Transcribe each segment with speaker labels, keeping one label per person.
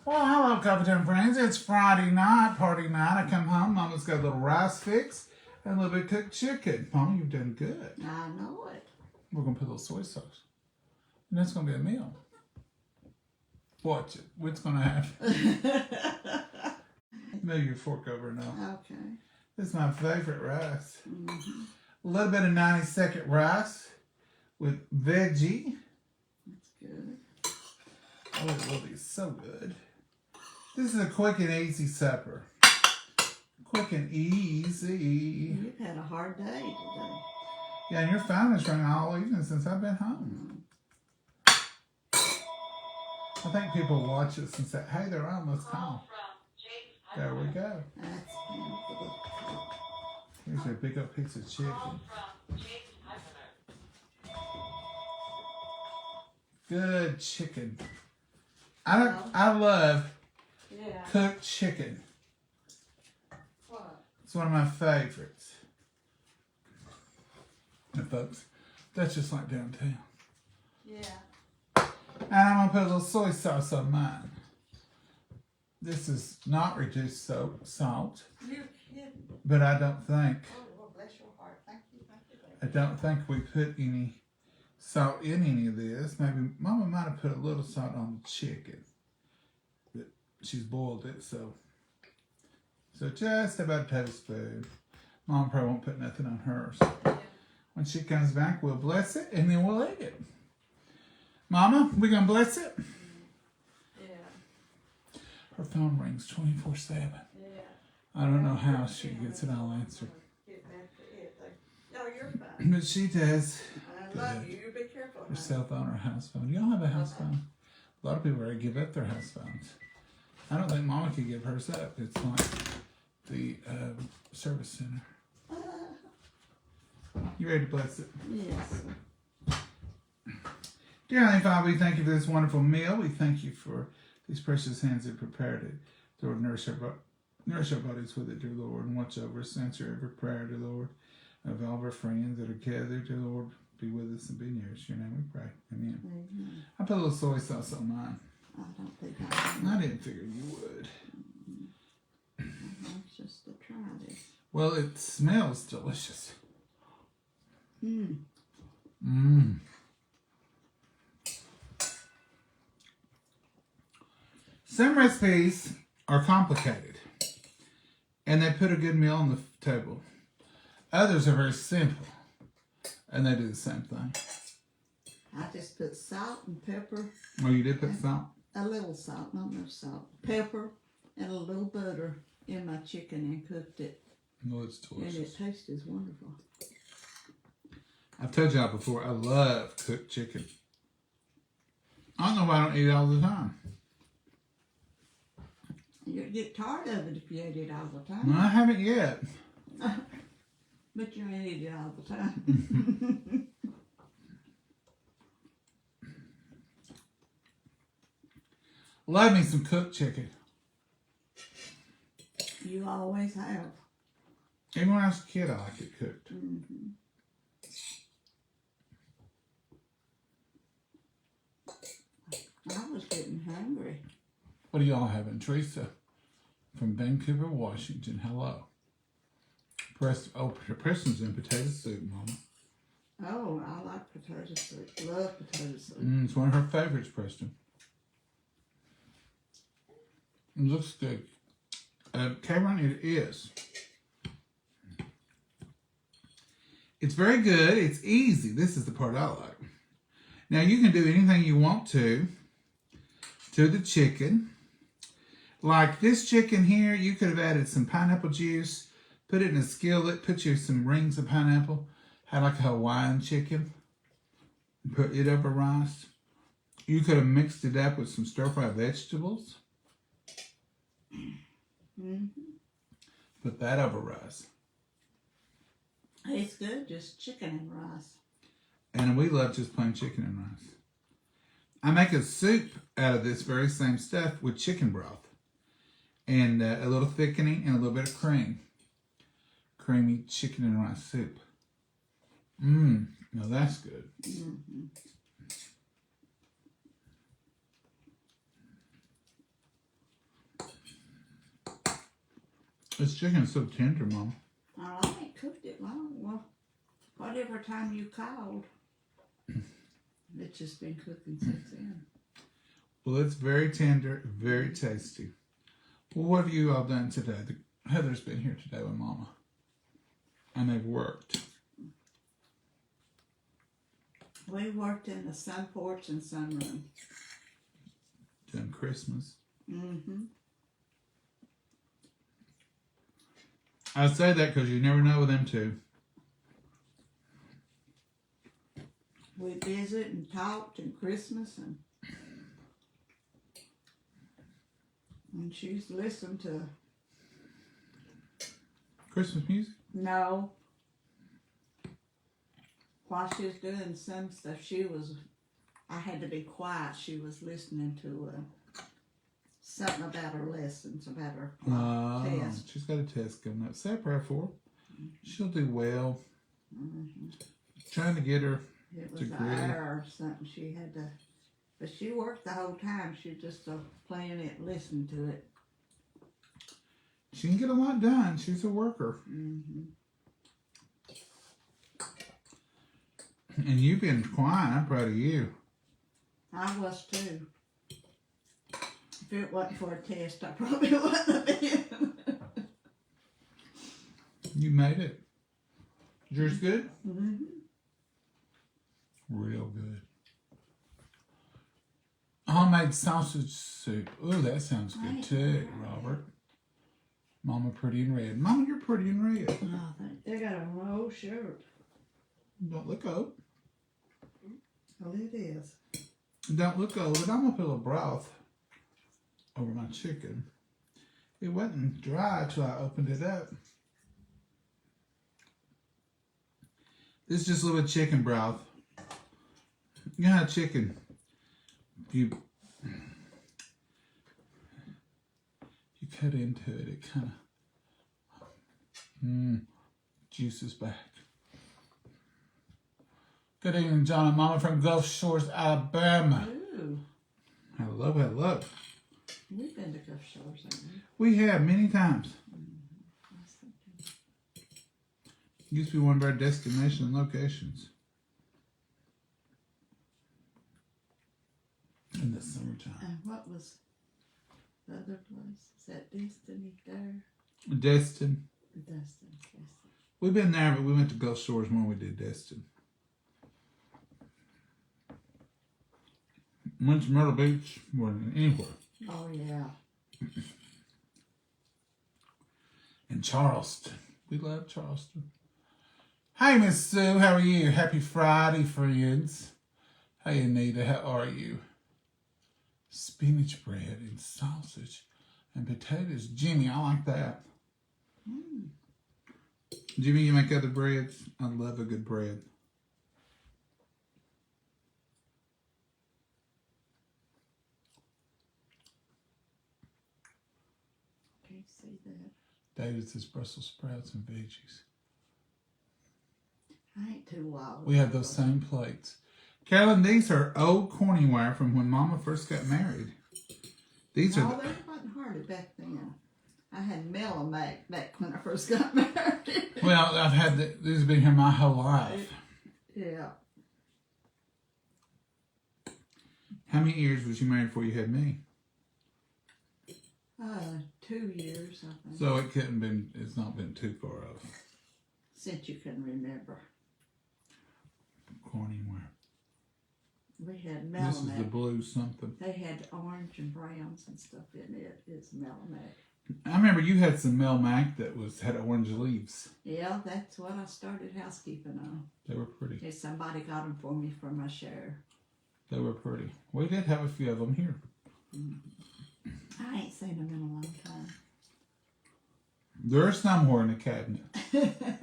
Speaker 1: Well, hello, Coffee Time friends. It's Friday night, party night. I come home. Mama's got a little rice fix and a little bit of cooked chicken. Mama, you've done good.
Speaker 2: I know it.
Speaker 1: We're going to put a little soy sauce. And that's going to be a meal. Watch it. What's going to happen? Move your fork over now.
Speaker 2: Okay.
Speaker 1: This is my favorite rice.
Speaker 2: Mm-hmm.
Speaker 1: A little bit of 90-second rice with veggie.
Speaker 2: That's good.
Speaker 1: Oh, it will be so good. This is a quick and easy supper. Quick and easy.
Speaker 2: You've had a hard day today.
Speaker 1: Yeah, and your phone has rung all evening since I've been home. I think people watch us and say, hey, they're on, let's call. There we go.
Speaker 2: That's beautiful.
Speaker 1: Here's a big old piece of chicken. Good chicken. I love cooked chicken.
Speaker 2: What?
Speaker 1: It's one of my favorites. And folks, that's just like downtown.
Speaker 2: Yeah.
Speaker 1: And I'm going to put a little soy sauce on mine. This is not reduced salt,
Speaker 2: You're kidding.
Speaker 1: but I don't think,
Speaker 2: Oh, Lord, bless your heart. Thank you, baby.
Speaker 1: I don't think we put any salt in any of this. Maybe Mama might have put a little salt on the chicken, but she's boiled it, so just about a tablespoon. Mom probably won't put nothing on hers. When she comes back, we'll bless it and then we'll eat it. Mama, we gonna bless it?
Speaker 2: Yeah.
Speaker 1: Her phone rings 24/7.
Speaker 2: Yeah.
Speaker 1: I don't know how she gets it all answered,
Speaker 2: Get back to it. No, you're fine.
Speaker 1: but she does.
Speaker 2: I love you. You be careful.
Speaker 1: Her cell phone or house phone. Y'all have a house phone? A lot of people already give up their house phones. I don't think Mama could give hers up. It's like the service center. You ready to bless it?
Speaker 2: Yes.
Speaker 1: Dear Heavenly Father, we thank you for this wonderful meal. We thank you for these precious hands that prepared it. Lord, nourish our bodies with it, dear Lord, and watch over us. Answer every prayer, dear Lord, of all of our friends that are gathered, dear Lord. Be with us and be near us. In your name we pray. Amen.
Speaker 2: Amen.
Speaker 1: I put a little soy sauce on mine.
Speaker 2: I don't think I
Speaker 1: I didn't figure you would.
Speaker 2: That's just to try this.
Speaker 1: Well, it smells delicious.
Speaker 2: Mmm.
Speaker 1: Mmm. Some recipes are complicated, and they put a good meal on the table. Others are very simple, and they do the same thing.
Speaker 2: I just put salt and pepper,
Speaker 1: Oh, you did put salt?
Speaker 2: a little salt, not much salt, pepper, and a little butter in my chicken and cooked it.
Speaker 1: No, it's
Speaker 2: And
Speaker 1: delicious.
Speaker 2: it tastes wonderful.
Speaker 1: I've told y'all before, I love cooked chicken. I don't know why I don't eat it all the time.
Speaker 2: You'd get tired of it if you ate it all the
Speaker 1: Well,
Speaker 2: time.
Speaker 1: I haven't yet.
Speaker 2: But you ain't eat it all the time.
Speaker 1: Love me some cooked chicken.
Speaker 2: You always have.
Speaker 1: Even when I was a kid, I liked it cooked.
Speaker 2: Mm-hmm. I was getting hungry.
Speaker 1: What are y'all having? Teresa from Vancouver, Washington. Hello. Preston's in potato soup, Mama.
Speaker 2: Oh, I like potato soup. Love potato soup.
Speaker 1: It's one of her favorites, Preston. It looks good. Cameron, it is. It's very good. It's easy. This is the part I like. Now, you can do anything you want to the chicken. Like this chicken here, you could have added some pineapple juice, put it in a skillet, put you some rings of pineapple, had like a Hawaiian chicken, put it over rice. You could have mixed it up with some stir-fry vegetables.
Speaker 2: Mm-hmm.
Speaker 1: Put that over rice.
Speaker 2: It's good, just chicken and rice.
Speaker 1: And we love just plain chicken and rice. I make a soup out of this very same stuff with chicken broth. And a little thickening and a little bit of cream. Creamy chicken and rice soup. Now that's good.
Speaker 2: Mm-hmm.
Speaker 1: This chicken is so tender, Mom.
Speaker 2: I ain't cooked it long. Well, whatever time you called, it's just been cooking since then.
Speaker 1: Well, it's very tender, very tasty. Well, what have you all done today? Heather's been here today with Mama. And they've worked.
Speaker 2: We worked in the sun porch and sunroom.
Speaker 1: Doing Christmas.
Speaker 2: Mm-hmm.
Speaker 1: I say that because you never know with them two.
Speaker 2: We visit and talked and Christmas and she's listened to
Speaker 1: Christmas music?
Speaker 2: no. While she was doing some stuff, I had to be quiet. She was listening to something about her lessons, about her test.
Speaker 1: She's got a test coming up. Say a prayer for her. She'll do well.
Speaker 2: Mm-hmm.
Speaker 1: Trying to get her
Speaker 2: It was
Speaker 1: degree.
Speaker 2: an hour or something she had to, but she worked the whole time. She just playing it, listening to it.
Speaker 1: She can get a lot done. She's a worker.
Speaker 2: Mm-hmm.
Speaker 1: And you've been quiet. I'm proud of you.
Speaker 2: I was too. If it wasn't for a test, I probably wouldn't have been.
Speaker 1: You made it. Is yours good?
Speaker 2: Mm-hmm.
Speaker 1: Real good. Homemade sausage soup. Ooh, that sounds good too, Robert. Mama pretty in red. Mama, you're pretty in red.
Speaker 2: Oh, they got a roll shirt.
Speaker 1: Don't look old.
Speaker 2: Well, it is.
Speaker 1: Don't look old. And I'm going to put a little broth over my chicken. It wasn't dry till I opened it up. This is just a little bit of chicken broth. You know how chicken, you cut into it, it kind of juices back. Good evening, John and Mama from Gulf Shores, Alabama.
Speaker 2: Ooh,
Speaker 1: Hello, hello.
Speaker 2: we've been to Gulf Shores, haven't we?
Speaker 1: We have many times. Used to be one of our destination locations. In the summertime.
Speaker 2: And what was the other place? Is that Destiny there?
Speaker 1: Destin.
Speaker 2: Destin.
Speaker 1: We've been there, but we went to Gulf Shores more than we did Destin. Went to Myrtle Beach more than anywhere.
Speaker 2: Oh, yeah.
Speaker 1: In Charleston. We love Charleston. Hey, Miss Sue, how are you? Happy Friday, friends. Hey, Anita, how are you? Spinach bread and sausage and potatoes. Jimmy, I like that. Jimmy, you make other breads? I love a good bread.
Speaker 2: Can't see that.
Speaker 1: David says Brussels sprouts and veggies.
Speaker 2: I ain't too wild.
Speaker 1: We have those same plates. Carolyn, these are old Corningware from when Mama first got married. These
Speaker 2: No,
Speaker 1: are
Speaker 2: they wasn't hardly back then. I had Melamac back when I first got married.
Speaker 1: well, I've had these have been here my whole life.
Speaker 2: Yeah.
Speaker 1: How many years was you married before you had me?
Speaker 2: 2 years, I think.
Speaker 1: So it couldn't been. It's not been too far off.
Speaker 2: Since you can remember.
Speaker 1: Corningware.
Speaker 2: We had
Speaker 1: This is the
Speaker 2: Melamac.
Speaker 1: blue something.
Speaker 2: They had orange and browns and stuff in it. It's Melamac.
Speaker 1: I remember you had some Melmac that had orange leaves.
Speaker 2: Yeah, that's what I started housekeeping on.
Speaker 1: They were pretty.
Speaker 2: If somebody got them for me for my share.
Speaker 1: They were pretty. We did have a few of them here.
Speaker 2: I ain't seen them in a long time.
Speaker 1: They're somewhere in the cabinet.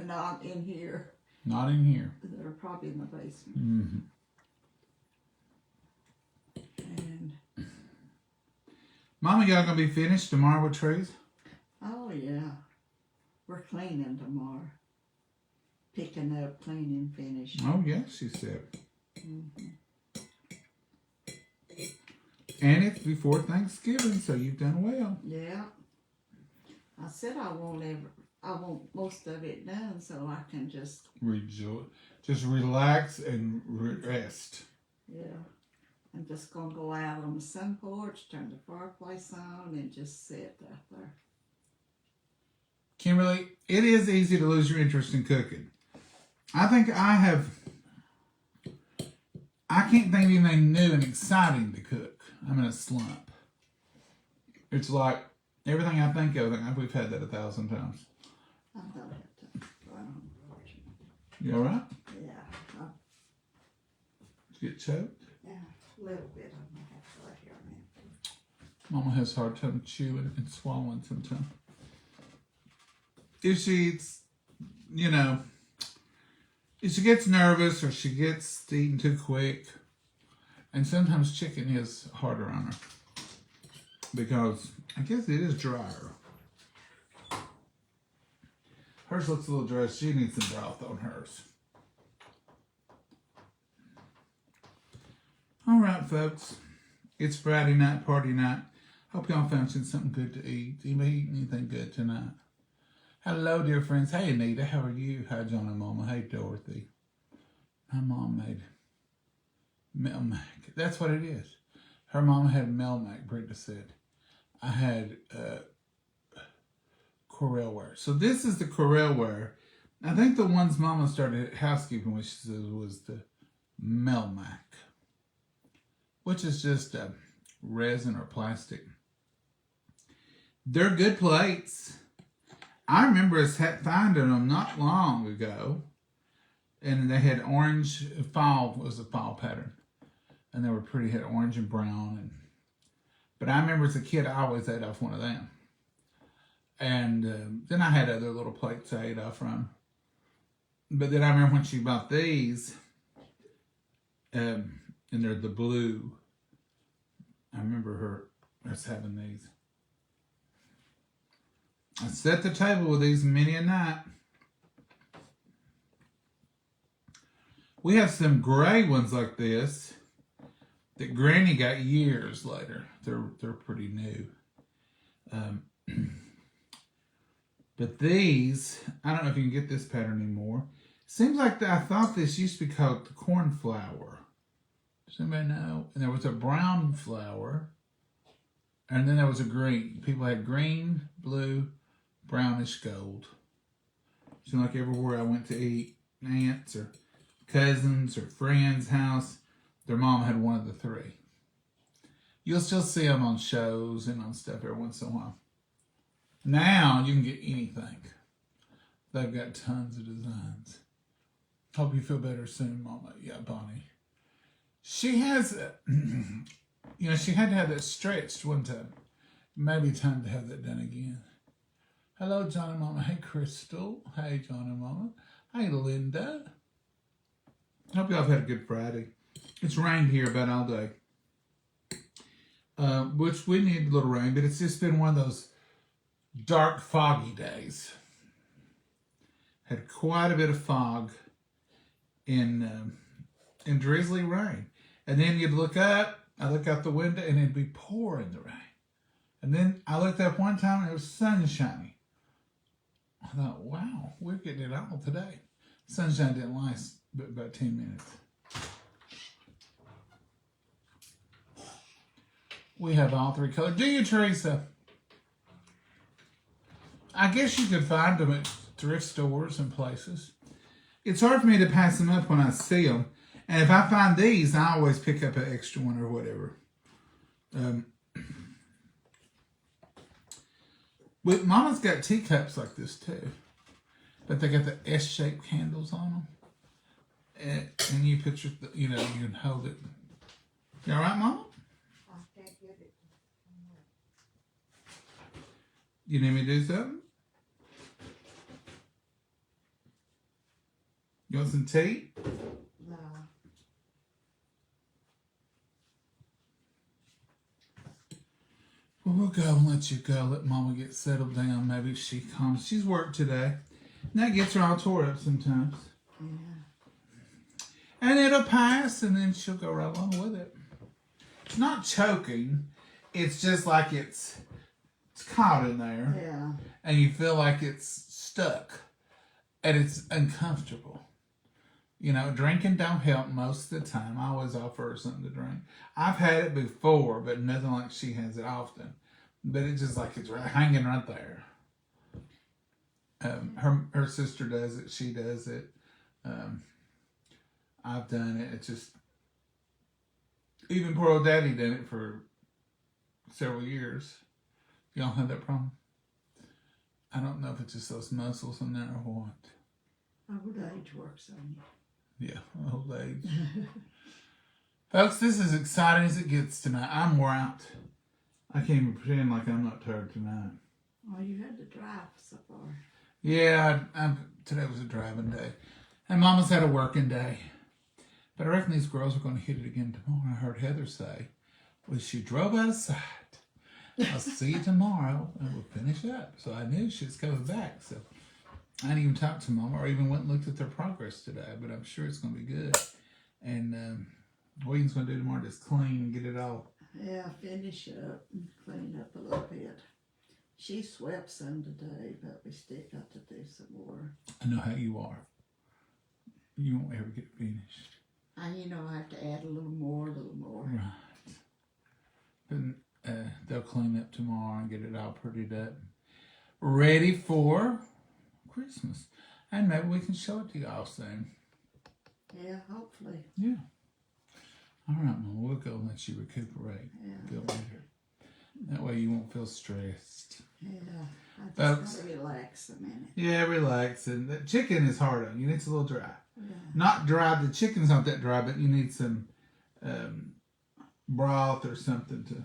Speaker 2: Not in here.
Speaker 1: Not in here.
Speaker 2: They're probably in the basement.
Speaker 1: Mm-hmm.
Speaker 2: And
Speaker 1: Mama, y'all gonna be finished tomorrow with trees?
Speaker 2: oh yeah, we're cleaning tomorrow. Picking up, cleaning, finishing.
Speaker 1: Oh yeah, she said. And it's before Thanksgiving, so you've done well.
Speaker 2: Yeah. I said I want most of it done so I can just,
Speaker 1: just relax and rest.
Speaker 2: yeah. I'm just gonna go out on the sun porch, turn the fireplace on, and just sit out there.
Speaker 1: Kimberly, it is easy to lose your interest in cooking. I think I can't think of anything new and exciting to cook. I'm in a slump. It's like everything I think of, we've had that 1,000 times.
Speaker 2: I don't have to go out on the porch.
Speaker 1: You all right?
Speaker 2: Yeah,
Speaker 1: Did you get choked?
Speaker 2: yeah, a little bit. I'm gonna have to right here a minute.
Speaker 1: Mama has a hard time chewing and swallowing sometimes. If she's, if she gets nervous or she gets eaten too quick, and sometimes chicken is harder on her because I guess it is drier. Hers looks a little dry. She needs some broth on hers. All right, folks. It's Friday night, party night. Hope y'all found something good to eat. Anybody eating anything good tonight? Hello, dear friends. Hey, Anita. How are you? Hi, John and Mama. Hey, Dorothy. My mom made Melmac. That's what it is. Her mama had Melmac, Britta said. I had Corelware. So this is the Corelware. I think the ones Mama started housekeeping with, she said, was the Melmac, which is just resin or plastic. They're good plates. I remember us finding them not long ago, and they had orange was a fall pattern, and they were pretty. Had orange and brown, but I remember as a kid I always ate off one of them, and then I had other little plates I ate off from. But then I remember when she bought these, and they're the blue. I remember us having these. I set the table with these many a night. We have some gray ones like this that Granny got years later. They're pretty new. But these, I don't know if you can get this pattern anymore. Seems like I thought this used to be called the cornflower. Does anybody know? And there was a brown flower, and then there was a green. People had green, blue, brownish gold. Seemed like everywhere I went to eat, aunts or cousins or friends' house, their mom had one of the three. You'll still see them on shows and on stuff every once in a while. Now you can get anything. They've got tons of designs. Hope you feel better soon, Mama. Yeah, Bonnie. She has, she had to have that stretched one time. Maybe time to have that done again. Hello, John and Mama. Hey, Crystal. Hey, John and Mama. Hey, Linda. Hope y'all have had a good Friday. It's rained here about all day. Which we need a little rain, but it's just been one of those dark, foggy days. Had quite a bit of fog in drizzly rain. And then you'd look up, I look out the window, and it'd be pouring the rain. And then I looked up one time, and it was sunshiny. I thought, wow, we're getting it all today. Sunshine didn't last but about 10 minutes. We have all three colors. Do you, Teresa? I guess you could find them at thrift stores and places. It's hard for me to pass them up when I see them. And if I find these, I always pick up an extra one or whatever. But Mama's got teacups like this too. But they got the S-shaped handles on them. And you picture, you can hold it. You all right, Mama?
Speaker 2: I can't get it.
Speaker 1: You need me to do something? You want some tea?
Speaker 2: No.
Speaker 1: Well, we'll go and let you go. Let Mama get settled down. Maybe she comes. She's worked today. And that gets her all tore up sometimes.
Speaker 2: Yeah.
Speaker 1: And it'll pass, and then she'll go right along with it. It's not choking. It's just like it's it's caught in there,
Speaker 2: Yeah.
Speaker 1: and you feel like it's stuck, and it's uncomfortable. You know, drinking don't help most of the time. I always offer her something to drink. I've had it before, but nothing like she has it often. But it's just like it's hanging right there. Her sister does it. She does it. I've done it. It's just even poor old Daddy did it for several years. Y'all have that problem? I don't know if it's just those muscles in there or what.
Speaker 2: Old age works on you.
Speaker 1: Yeah, old age. Folks, this is as exciting as it gets tonight. I'm wore out. I can't even pretend like I'm not tired tonight.
Speaker 2: Oh, you had to drive so far.
Speaker 1: Yeah, today was a driving day. And Mama's had a working day. But I reckon these girls are going to hit it again tomorrow. I heard Heather say, well, she drove out of sight. I'll see you tomorrow and we'll finish up. So I knew she was coming back. So I didn't even talk to Mama or even went and looked at their progress today. But I'm sure it's going to be good. And what he's going to do tomorrow is clean and get it all.
Speaker 2: Yeah, finish up and clean up a little bit. She swept some today, but we still got to do some more.
Speaker 1: I know how you are. You won't ever get finished.
Speaker 2: You know, I have to add a little more.
Speaker 1: Right. But they'll clean up tomorrow and get it all prettied up. Ready for Christmas. And maybe we can show it to y'all soon.
Speaker 2: Yeah, hopefully.
Speaker 1: Yeah. All right, Mama, we'll go and let you recuperate.
Speaker 2: Yeah.
Speaker 1: Feel better. That way you won't feel stressed.
Speaker 2: Yeah, I
Speaker 1: Folks.
Speaker 2: just gotta relax a minute.
Speaker 1: Yeah, relax. And the chicken is hard on you. It's a little dry.
Speaker 2: Yeah.
Speaker 1: Not dry. The chicken's not that dry, but you need some broth or something to.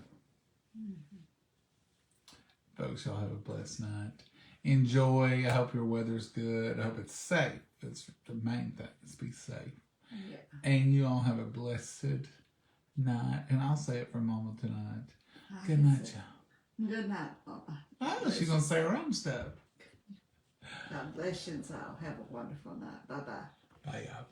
Speaker 1: Folks, y'all have a blessed night. Enjoy. I hope your weather's good. I hope it's safe. That's the main thing, is be safe.
Speaker 2: Yeah.
Speaker 1: And you all have a blessed night. And I'll say it for Mama tonight.
Speaker 2: I
Speaker 1: Good
Speaker 2: can
Speaker 1: night,
Speaker 2: say-
Speaker 1: y'all.
Speaker 2: Good night, Mama.
Speaker 1: Oh, she's going to say her own stuff.
Speaker 2: God bless you all. Have a wonderful night. Bye-bye.
Speaker 1: Bye, y'all.